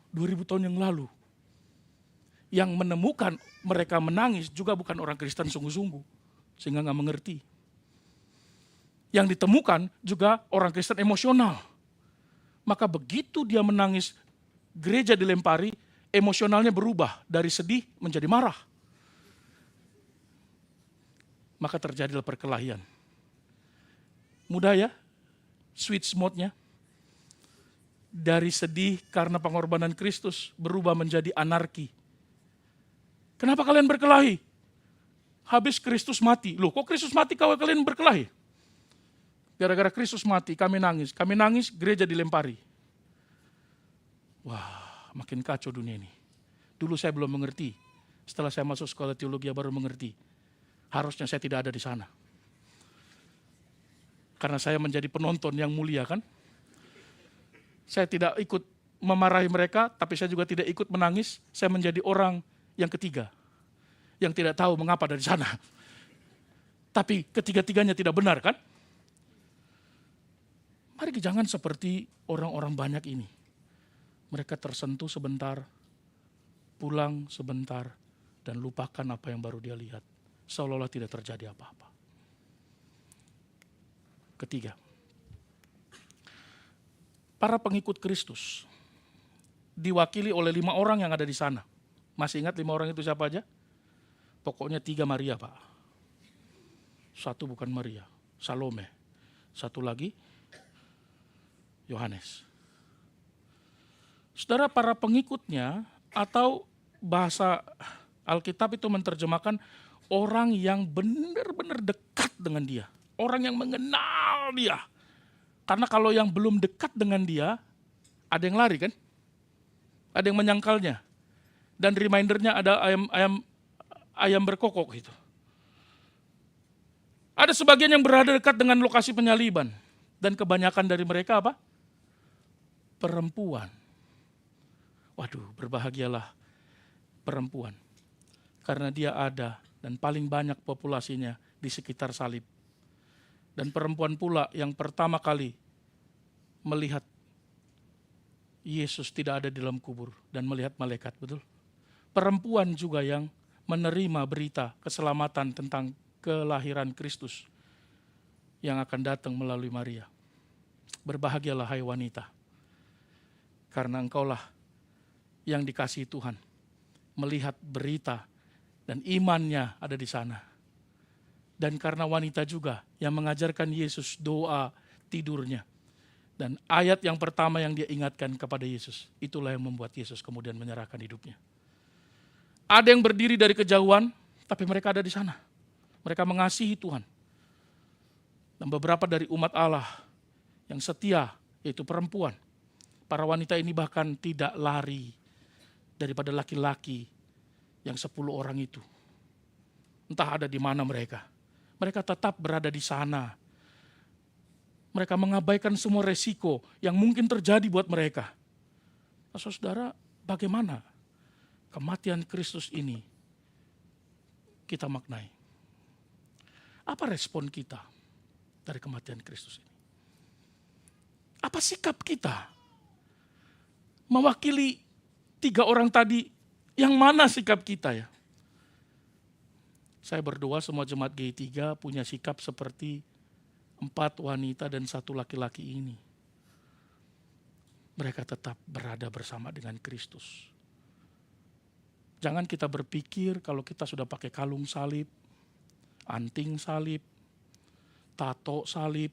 2000 tahun yang lalu. Yang menemukan mereka menangis juga bukan orang Kristen sungguh-sungguh, sehingga gak mengerti. Yang ditemukan juga orang Kristen emosional. Maka begitu dia menangis, gereja dilempari, emosionalnya berubah dari sedih menjadi marah. Maka terjadilah perkelahian. Mudah ya, switch mode-nya. Dari sedih karena pengorbanan Kristus berubah menjadi anarki. Kenapa kalian berkelahi? Habis Kristus mati. Loh, kok Kristus mati kalau kalian berkelahi? Gara-gara Kristus mati, kami nangis. Kami nangis, gereja dilempari. Wah, makin kacau dunia ini. Dulu saya belum mengerti. Setelah saya masuk sekolah teologi baru mengerti. Harusnya saya tidak ada di sana. Karena saya menjadi penonton yang mulia kan. Saya tidak ikut memarahi mereka, tapi saya juga tidak ikut menangis. Saya menjadi orang yang ketiga. Yang tidak tahu mengapa dari sana. Tapi ketiga-tiganya tidak benar kan. Mari jangan seperti orang-orang banyak ini. Mereka tersentuh sebentar, pulang sebentar, dan lupakan apa yang baru dia lihat. Seolah-olah tidak terjadi apa-apa. Ketiga, para pengikut Kristus diwakili oleh 5 orang yang ada di sana. Masih ingat 5 orang itu siapa aja? Pokoknya 3 Maria, Pak. 1 bukan Maria, Salome. 1 lagi, Yohanes. Saudara, para pengikutnya atau bahasa Alkitab itu menerjemahkan orang yang benar-benar dekat dengan dia. Orang yang mengenal dia. Karena kalau yang belum dekat dengan dia, ada yang lari kan? Ada yang menyangkalnya. Dan remindernya ada ayam berkokok gitu. Ada sebagian yang berada dekat dengan lokasi penyaliban. Dan kebanyakan dari mereka apa? Perempuan. Waduh, berbahagialah perempuan. Karena dia ada dan paling banyak populasinya di sekitar salib. Dan perempuan pula yang pertama kali melihat Yesus tidak ada di dalam kubur dan melihat malaikat, betul? Perempuan juga yang menerima berita keselamatan tentang kelahiran Kristus yang akan datang melalui Maria. Berbahagialah hai wanita. Karena engkaulah yang dikasihi Tuhan. Melihat berita dan imannya ada di sana. Dan karena wanita juga yang mengajarkan Yesus doa tidurnya. Dan ayat yang pertama yang dia ingatkan kepada Yesus. Itulah yang membuat Yesus kemudian menyerahkan hidupnya. Ada yang berdiri dari kejauhan, tapi mereka ada di sana. Mereka mengasihi Tuhan. Dan beberapa dari umat Allah yang setia, yaitu perempuan. Para wanita ini bahkan tidak lari. daripada laki-laki yang 10 orang itu. Entah ada di mana mereka. Mereka tetap berada di sana. Mereka mengabaikan semua resiko yang mungkin terjadi buat mereka. Nah, saudara, bagaimana kematian Kristus ini kita maknai? Apa respon kita dari kematian Kristus ini? Apa sikap kita? Mewakili 3 orang tadi, yang mana sikap kita ya? Saya berdoa semua jemaat G3 punya sikap seperti 4 wanita dan 1 laki-laki ini. Mereka tetap berada bersama dengan Kristus. Jangan kita berpikir kalau kita sudah pakai kalung salib, anting salib, tato salib,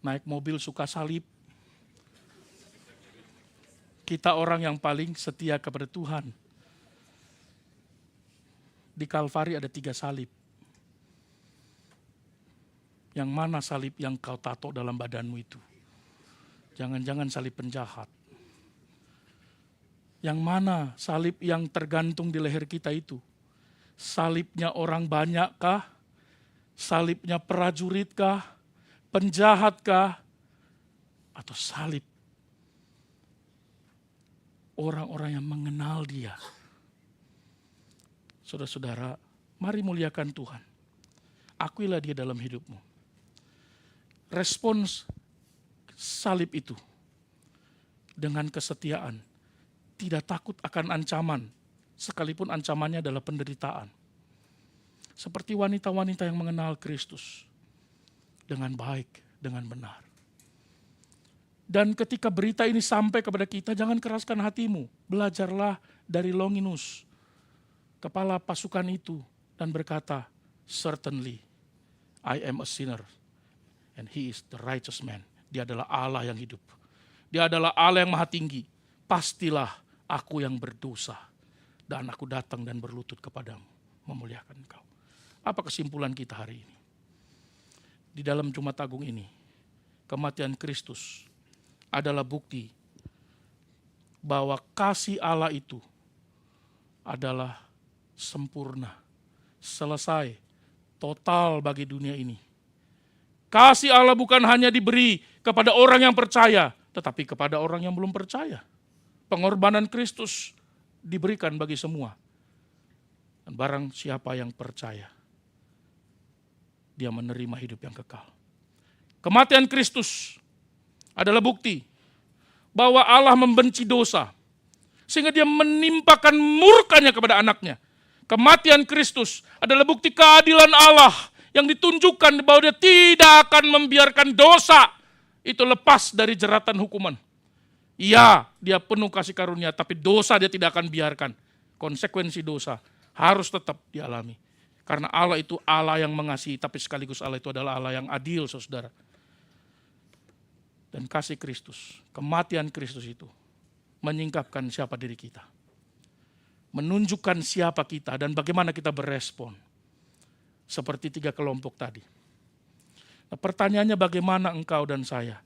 naik mobil suka salib. Kita orang yang paling setia kepada Tuhan. Di Kalvari ada 3 salib. Yang mana salib yang kau tato dalam badanmu itu? Jangan-jangan salib penjahat. Yang mana salib yang tergantung di leher kita itu? Salibnya orang banyakkah? Salibnya prajuritkah? Penjahatkah? Atau salib orang-orang yang mengenal Dia? Saudara-saudara, mari muliakan Tuhan. Akuilah Dia dalam hidupmu. Respons salib itu dengan kesetiaan, tidak takut akan ancaman, sekalipun ancamannya adalah penderitaan. Seperti wanita-wanita yang mengenal Kristus dengan baik, dengan benar. Dan ketika berita ini sampai kepada kita, jangan keraskan hatimu. Belajarlah dari Longinus, kepala pasukan itu, dan berkata, "Certainly, I am a sinner, and He is the righteous man." Dia adalah Allah yang hidup. Dia adalah Allah yang maha tinggi. Pastilah aku yang berdosa, dan aku datang dan berlutut kepadamu, memuliakan Engkau. Apa kesimpulan kita hari ini? Di dalam Jumat Agung ini, kematian Kristus adalah bukti bahwa kasih Allah itu adalah sempurna, selesai, total bagi dunia ini. Kasih Allah bukan hanya diberi kepada orang yang percaya, tetapi kepada orang yang belum percaya. Pengorbanan Kristus diberikan bagi semua. Dan barang siapa yang percaya, dia menerima hidup yang kekal. Kematian Kristus adalah bukti bahwa Allah membenci dosa, sehingga Dia menimpakan murkanya kepada anaknya. Kematian Kristus adalah bukti keadilan Allah yang ditunjukkan bahwa Dia tidak akan membiarkan dosa itu lepas dari jeratan hukuman. Iya, Dia penuh kasih karunia, tapi dosa Dia tidak akan biarkan. Konsekuensi dosa harus tetap dialami. Karena Allah itu Allah yang mengasihi, tapi sekaligus Allah itu adalah Allah yang adil, saudara. Dan kasih Kristus, kematian Kristus itu menyingkapkan siapa diri kita. Menunjukkan siapa kita dan bagaimana kita berespon. Seperti 3 kelompok tadi. Nah, pertanyaannya bagaimana engkau dan saya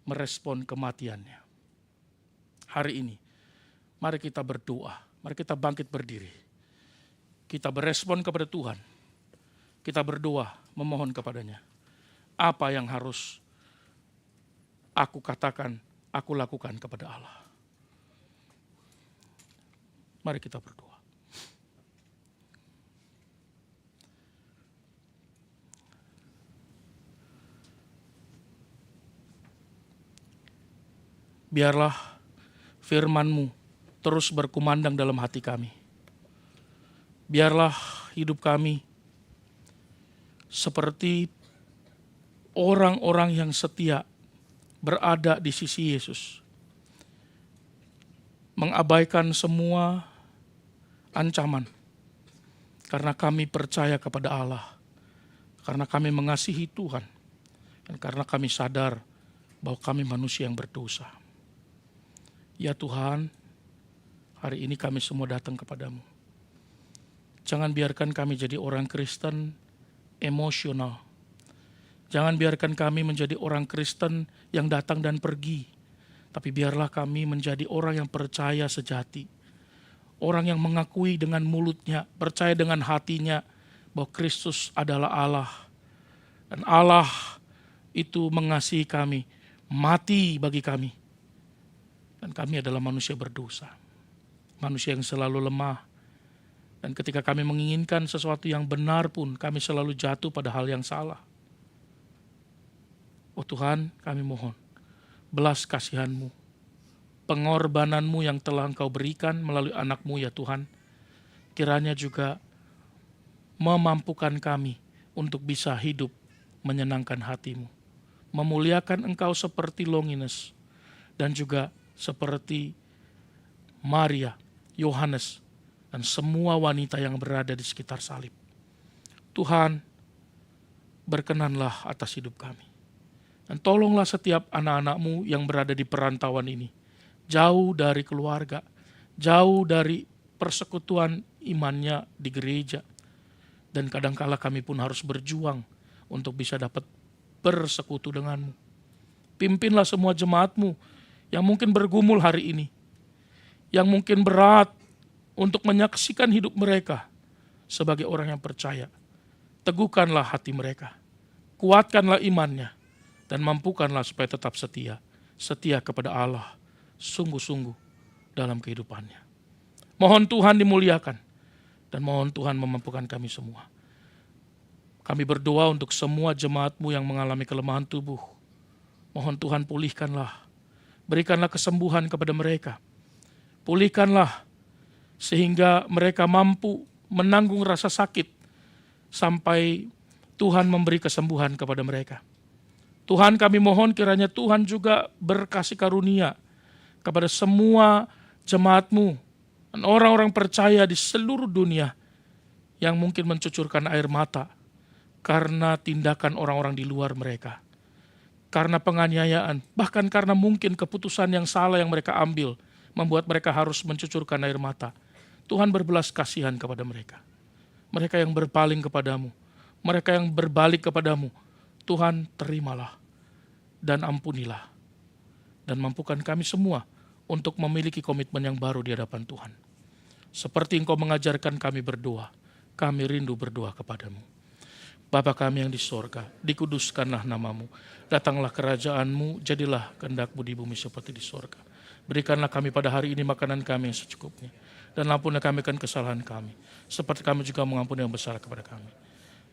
merespon kematiannya. Hari ini, mari kita berdoa, mari kita bangkit berdiri. Kita berespon kepada Tuhan. Kita berdoa, memohon kepadanya. Apa yang harus aku katakan, aku lakukan kepada Allah. Mari kita berdoa. Biarlah firman-Mu terus berkumandang dalam hati kami. Biarlah hidup kami seperti orang-orang yang setia berada di sisi Yesus. Mengabaikan semua ancaman. Karena kami percaya kepada Allah. Karena kami mengasihi Tuhan. Dan karena kami sadar bahwa kami manusia yang berdosa. Ya Tuhan, hari ini kami semua datang kepadamu. Jangan biarkan kami jadi orang Kristen emosional. Jangan biarkan kami menjadi orang Kristen yang datang dan pergi. Tapi biarlah kami menjadi orang yang percaya sejati. Orang yang mengakui dengan mulutnya, percaya dengan hatinya bahwa Kristus adalah Allah. Dan Allah itu mengasihi kami, mati bagi kami. Dan kami adalah manusia berdosa. Manusia yang selalu lemah. Dan ketika kami menginginkan sesuatu yang benar pun, kami selalu jatuh pada hal yang salah. Oh Tuhan, kami mohon, belas kasihan-Mu, pengorbanan-Mu yang telah Engkau berikan melalui anak-Mu ya Tuhan, kiranya juga memampukan kami untuk bisa hidup menyenangkan hati-Mu, memuliakan Engkau seperti Longinus, dan juga seperti Maria, Yohanes, dan semua wanita yang berada di sekitar salib. Tuhan, berkenanlah atas hidup kami. Dan tolonglah setiap anak-anak-Mu yang berada di perantauan ini, jauh dari keluarga, jauh dari persekutuan imannya di gereja. Dan kadangkala kami pun harus berjuang untuk bisa dapat bersekutu dengan-Mu. Pimpinlah semua jemaat-Mu yang mungkin bergumul hari ini, yang mungkin berat untuk menyaksikan hidup mereka sebagai orang yang percaya. Teguhkanlah hati mereka, kuatkanlah imannya, dan mampukanlah supaya tetap setia kepada Allah, sungguh-sungguh dalam kehidupannya. Mohon Tuhan dimuliakan, dan mohon Tuhan memampukan kami semua. Kami berdoa untuk semua jemaat-Mu yang mengalami kelemahan tubuh. Mohon Tuhan pulihkanlah, berikanlah kesembuhan kepada mereka. Pulihkanlah sehingga mereka mampu menanggung rasa sakit sampai Tuhan memberi kesembuhan kepada mereka. Tuhan, kami mohon kiranya Tuhan juga berkasih karunia kepada semua jemaat-Mu dan orang-orang percaya di seluruh dunia yang mungkin mencucurkan air mata karena tindakan orang-orang di luar mereka, karena penganiayaan, bahkan karena mungkin keputusan yang salah yang mereka ambil membuat mereka harus mencucurkan air mata. Tuhan berbelas kasihan kepada mereka. Mereka yang berpaling kepadamu, mereka yang berbalik kepadamu, Tuhan terimalah dan ampunilah. Dan mampukan kami semua untuk memiliki komitmen yang baru di hadapan Tuhan. Seperti Engkau mengajarkan kami berdoa, kami rindu berdoa kepadamu. Bapa kami yang di sorga, dikuduskanlah namamu, datanglah kerajaan-Mu, jadilah kehendak-Mu di bumi seperti di sorga. Berikanlah kami pada hari ini makanan kami yang secukupnya, dan ampunilah kami akan kesalahan kami, seperti kami juga mengampuni yang bersalah kepada kami.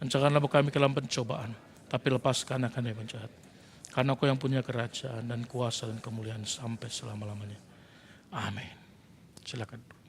Dan janganlah kami ke dalam pencobaan, tapi lepaskan akan yang jahat. Karena Kau yang punya kerajaan dan kuasa dan kemuliaan sampai selama-lamanya. Amin. Silakan.